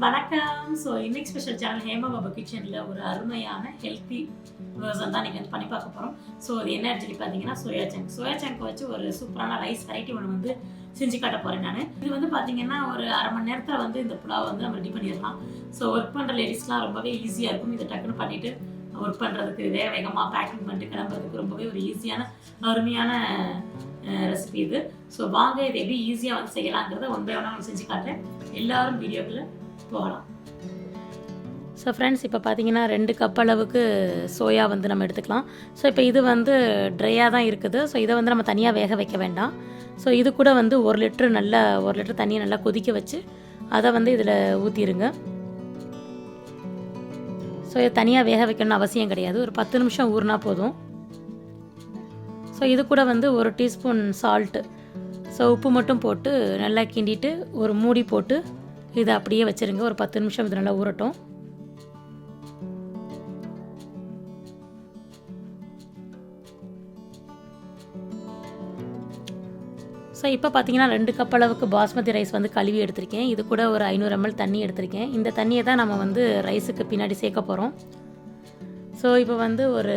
வணக்கம். ஸோ இன்னைக்கு special channel Hema Babu கிச்சனில் ஒரு அருமையான ஹெல்த்தி வேர்சன் தான் நீங்கள் பண்ணி பார்க்க போகிறோம். ஸோ அது என்ன சொல்லி பார்த்தீங்கன்னா சோயா சங்க். சோயா சங்க் வச்சு ஒரு சூப்பரான ரைஸ் வெரைட்டி ஒன்று வந்து செஞ்சு காட்ட போகிறேன் நான். இது வந்து பார்த்தீங்கன்னா ஒரு அரை மணி நேரத்தில் வந்து இந்த புலாவை வந்து நம்ம ரெடி பண்ணிடலாம். ஸோ ஒர்க் பண்ணுற லேடிஸ்லாம் ரொம்பவே ஈஸியாக இருக்கும். இதை டக்குன்னு பண்ணிவிட்டு ஒர்க் பண்ணுறதுக்கு வேகமாக பேக்கிங் பண்ணிட்டு கிளம்புறதுக்கு ரொம்பவே ஒரு ஈஸியான அருமையான ரெசிபி இது. ஸோ வாங்க இதை எப்படி ஈஸியாக வந்து செய்யலாங்கிறத ஒன் பை ஒன்னாக செஞ்சு காட்டுறேன். எல்லாரும் வீடியோக்குள்ளே போகலாம். ஸோ ஃப்ரெண்ட்ஸ், இப்போ பார்த்தீங்கன்னா 2 கப் அளவுக்கு சோயா வந்து நம்ம எடுத்துக்கலாம். ஸோ இப்போ இது வந்து ட்ரையாக தான் இருக்குது. ஸோ இதை வந்து நம்ம தனியாக வேக வைக்க வேண்டாம். ஸோ இது கூட வந்து 1 லிட்டர் தண்ணியை நல்லா கொதிக்க வச்சு அதை வந்து இதில் ஊற்றிடுங்க. ஸோ இதை தனியாக வேக வைக்கணும்னு அவசியம் கிடையாது. ஒரு 10 நிமிஷம் ஊறினா போதும். ஸோ இது கூட வந்து 1 டீஸ்பூன் சால்ட்டு, ஸோ உப்பு மட்டும் போட்டு நல்லா கிண்டிட்டு ஒரு மூடி போட்டு இதை அப்படியே வச்சுருங்க. ஒரு 10 நிமிஷம் இது நல்லா ஊறட்டும். ஸோ இப்போ பார்த்தீங்கன்னா 2 கப் அளவுக்கு பாஸ்மதி ரைஸ் வந்து கழுவி எடுத்திருக்கேன். இது கூட ஒரு 500 ml தண்ணி எடுத்திருக்கேன். இந்த தண்ணியை தான் நம்ம வந்து ரைஸுக்கு பின்னாடி சேர்க்க போகிறோம். ஸோ இப்போ வந்து ஒரு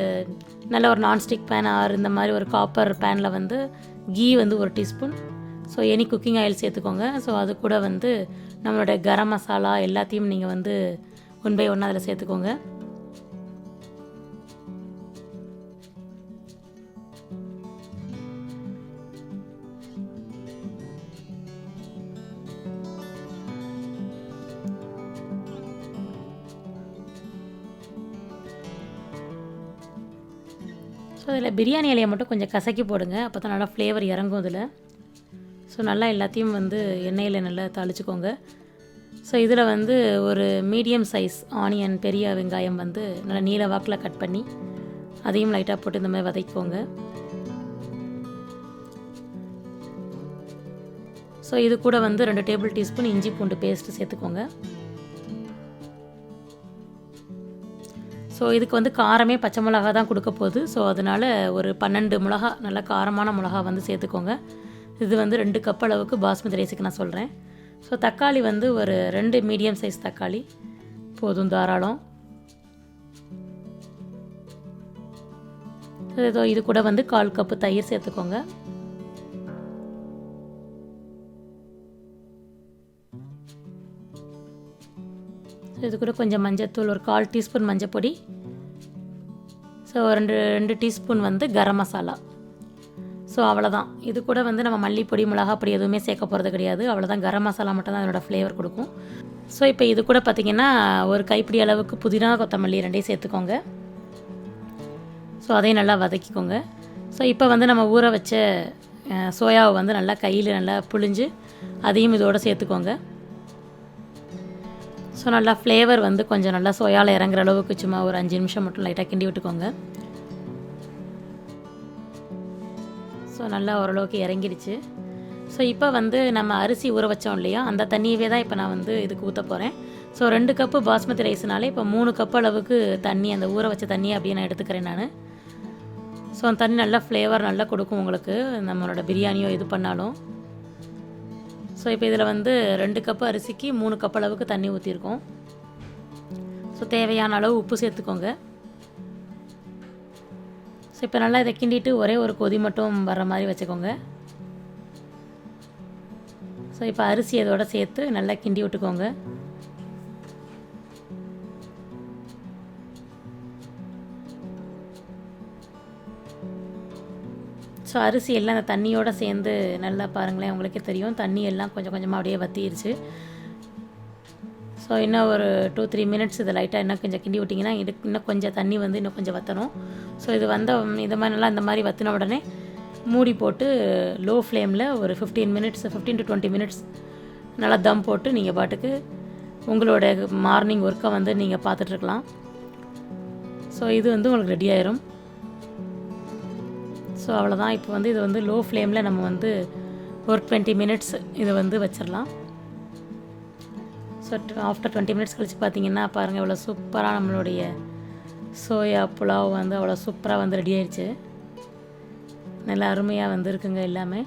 நல்ல ஒரு நான்ஸ்டிக் பேன் ஆர் இந்த மாதிரி ஒரு காப்பர் பேனில் வந்து கீ வந்து 1 teaspoon, so any cooking oil சேர்த்துக்கோங்க. ஸோ அது கூட வந்து நம்மளோட கரம் மசாலா எல்லாத்தையும் நீங்கள் வந்து ஒன் பை ஒன்னாக அதில் சேர்த்துக்கோங்க. ஸோ அதில் பிரியாணி இலையை மட்டும் கொஞ்சம் கசக்கி போடுங்க, அப்போ தான் நல்லா ஃப்ளேவர் இறங்கும் இதில். ஸோ நல்லா எல்லாத்தையும் வந்து எண்ணெயில் நல்லா தாளிச்சுக்கோங்க. ஸோ இதில் வந்து ஒரு மீடியம் சைஸ் ஆனியன், பெரிய வெங்காயம் வந்து நல்லா நீல வாக்கில் கட் பண்ணி அதையும் லைட்டாக போட்டு இந்த மாதிரி வதக்கிக்கோங்க. ஸோ இது கூட வந்து 2 டேபிள் டீஸ்பூன் இஞ்சி பூண்டு பேஸ்ட்டு சேர்த்துக்கோங்க. ஸோ இதுக்கு வந்து காரமே பச்சை மிளகா தான் கொடுக்க போகுது. ஸோ அதனால் ஒரு 12 மிளகா, நல்ல காரமான மிளகா வந்து சேர்த்துக்கோங்க. இது வந்து 2 கப் அளவுக்கு பாஸ்மதி ரைஸுக்கு நான் சொல்கிறேன். ஸோ தக்காளி வந்து ஒரு 2 மீடியம் சைஸ் தக்காளி போதும், தாராளம். இது கூட வந்து 1/4 கப்பு தயிர் சேர்த்துக்கோங்க. இது கூட கொஞ்சம் மஞ்சத்தூள், ஒரு 1/4 டீஸ்பூன் மஞ்சப்பொடி, ஸோ 2 டீஸ்பூன் வந்து கரம் மசாலா. ஸோ அவ்வளோதான். இது கூட வந்து நம்ம மல்லிப்பொடி, மிளகாப்பொடி எதுவுமே சேர்க்க போகிறது கிடையாது. அவ்வளோதான், கரம் மசாலா மட்டும் தான் அதனோட ஃப்ளேவர் கொடுக்கும். ஸோ இப்போ இது கூட பார்த்திங்கன்னா ஒரு கைப்பிடி அளவுக்கு புதினா, கொத்தமல்லி 2 சேர்த்துக்கோங்க. ஸோ அதையும் நல்லா வதக்கிக்கோங்க. ஸோ இப்போ வந்து நம்ம ஊற வச்ச சோயாவை வந்து நல்லா கையில் நல்லா புழிஞ்சு அதையும் இதோடு சேர்த்துக்கோங்க. ஸோ நல்லா ஃப்ளேவர் வந்து கொஞ்சம் நல்லா சோயாவில் இறங்குற அளவுக்கு சும்மா ஒரு 5 நிமிஷம் மட்டும் லைட்டாக கிண்டி விட்டுக்கோங்க. ஸோ நல்லா ஓரளவுக்கு இறங்கிடுச்சு. ஸோ இப்போ வந்து நம்ம அரிசி ஊற வச்சோம் இல்லையா, அந்த தண்ணியவே தான் இப்போ நான் வந்து இதுக்கு ஊற்ற போகிறேன். ஸோ 2 கப்பு பாஸ்மதி ரைஸ்னாலே இப்போ 3 கப் அளவுக்கு தண்ணி, அந்த ஊற வச்ச தண்ணியை அப்படியே நான் எடுத்துக்கிறேன் நான். ஸோ அந்த தண்ணி நல்லா ஃப்ளேவர் நல்லா கொடுக்கும் உங்களுக்கு, நம்மளோட பிரியாணியோ இது பண்ணாலும். ஸோ இப்போ இதில் வந்து 2 கப்பு அரிசிக்கு 3 கப் அளவுக்கு தண்ணி ஊற்றிருக்கோம். ஸோ தேவையான அளவு உப்பு சேர்த்துக்கோங்க. ஸோ இப்போ நல்லா இதை கிண்டிட்டு ஒரே ஒரு கொதி மட்டும் வர்ற மாதிரி வச்சுக்கோங்க. ஸோ இப்போ அரிசி இதோட சேர்த்து நல்லா கிண்டி விட்டுக்கோங்க. ஸோ அரிசி எல்லாம் அந்த தண்ணியோடு சேர்ந்து நல்லா பாருங்களேன், உங்களுக்கே தெரியும் தண்ணி எல்லாம் கொஞ்சம் கொஞ்சமாக அப்படியே வற்றிடுச்சு. ஸோ இன்னும் ஒரு 2-3 மினிட்ஸ் இதை லைட்டாக இன்னும் கொஞ்சம் கிண்டி விட்டிங்கன்னா இன்னும் கொஞ்சம் தண்ணி வந்து இன்னும் கொஞ்சம் வற்றணும். ஸோ இது இந்த மாதிரி நல்லா இந்த மாதிரி வற்றின உடனே மூடி போட்டு லோ ஃப்ளேமில் ஒரு 15 to 20 மினிட்ஸ் நல்லா தம் போட்டு நீங்கள் பாட்டுக்கு உங்களோட மார்னிங் ஒர்க்கை வந்து நீங்கள் பார்த்துட்ருக்கலாம். ஸோ இது வந்து உங்களுக்கு ரெடி ஆயிரும். ஸோ அவ்வளோதான். இப்போ வந்து இது வந்து லோ ஃப்ளேமில் நம்ம வந்து ஒரு 20 மினிட்ஸ் இதை வந்து வச்சிடலாம். ஸோ ஆஃப்டர் 20 மினிட்ஸ் கழித்து பார்த்திங்கன்னா பாருங்கள் எவ்வளோ சூப்பராக நம்மளுடைய சோயா புலாவ் வந்து அவ்வளோ சூப்பராக வந்து ரெடி ஆயிடுச்சு. நல்லா அருமையாக வந்துருக்குங்க எல்லாமே.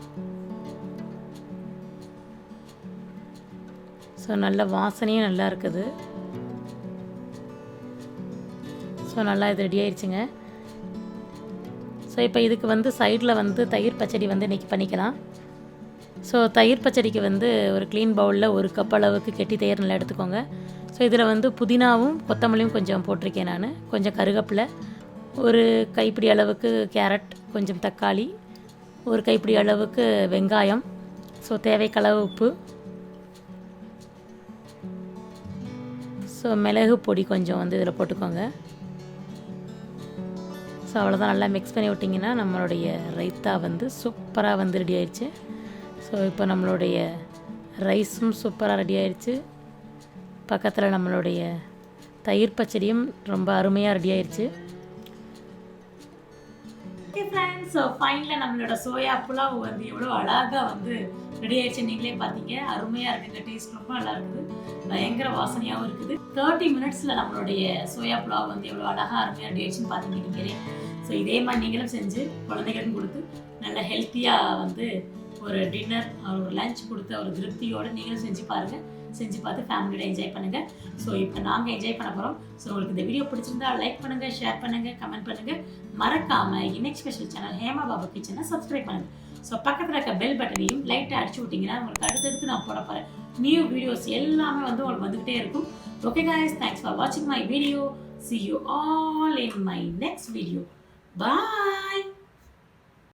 ஸோ நல்ல வாசனையும் நல்லா இருக்குது. ஸோ நல்லா இது ரெடி ஆயிடுச்சுங்க. ஸோ இப்போ இதுக்கு வந்து சைடில் வந்து தயிர் பச்சடி வந்து இன்றைக்கி பண்ணிக்கலாம். ஸோ தயிர் பச்சடிக்கு வந்து ஒரு க்ளீன் பவுலில் 1 கப் அளவுக்கு கெட்டி தயிர் நல்லா எடுத்துக்கோங்க. ஸோ இதில் வந்து புதினாவும் கொத்தமல்லியும் கொஞ்சம் போட்டிருக்கேன் நான். கொஞ்சம் கருவேப்பிலை, ஒரு கைப்பிடி அளவுக்கு கேரட், கொஞ்சம் தக்காளி, ஒரு கைப்பிடி அளவுக்கு வெங்காயம், ஸோ தேவைக்களவு உப்பு, ஸோ மிளகு பொடி கொஞ்சம் வந்து இதில் போட்டுக்கோங்க. ஸோ அவ்வளோதான். நல்லா மிக்ஸ் பண்ணி விட்டிங்கன்னா நம்மளுடைய ரைத்தா வந்து சூப்பராக வந்து ரெடி ஆயிடுச்சு. ஸோ இப்போ நம்மளுடைய ரைஸும் சூப்பராக ரெடி ஆயிடுச்சு. பக்கத்தில் நம்மளுடைய தயிர் பச்சடியும் ரொம்ப அருமையாக ரெடி ஆயிடுச்சு. ஓகே ஃப்ரெண்ட்ஸ், ஸோ ஃபைனலாக நம்மளோட சோயா புலாவ் வந்து எவ்வளோ அழகாக வந்து ரெடி ஆயிடுச்சு. நீங்களே பார்த்தீங்க, அருமையாக இருக்குங்க. டேஸ்ட் ரொம்ப நல்லா இருக்குது, பயங்கர வாசனையாகவும் இருக்குது. 30 மினிட்ஸில் நம்மளுடைய சோயா புலாவ் வந்து எவ்வளோ அழகாக அருமையாக ரெடி ஆயிடுச்சுன்னு பார்த்தீங்க நீங்களே. ஸோ இதே மாதிரி நீங்களும் செஞ்சு குழந்தைகளுக்கும் கொடுத்து நல்ல ஹெல்த்தியாக வந்து ஒரு டின்னர் ஒரு லஞ்ச் கொடுத்த ஒரு திருப்தியோடு நீங்களும் செஞ்சு பாருங்கள். செஞ்சு பார்த்து ஃபேமிலியோட என்ஜாய் பண்ணுங்கள். ஸோ இப்போ நாங்கள் என்ஜாய் பண்ண போகிறோம். ஸோ உங்களுக்கு இந்த வீடியோ பிடிச்சிருந்தா லைக் பண்ணுங்கள், ஷேர் பண்ணுங்கள், கமெண்ட் பண்ணுங்கள். மறக்காமல் இன்னைக்கு ஸ்பெஷல் சேனல் ஹேமா பாபு கிச்சனை சப்ஸ்கிரைப் பண்ணுங்கள். ஸோ பக்கத்தில் இருக்க பெல் பட்டனையும் லைட்டாக அடிச்சு விட்டிங்கன்னா உங்களுக்கு அடுத்தடுத்து நான் போட போகிறேன் நியூ வீடியோஸ் எல்லாமே வந்து உங்களுக்கு வந்துக்கிட்டே இருக்கும். Okay guys, thanks for watching my video. See you all in my next video. Bye.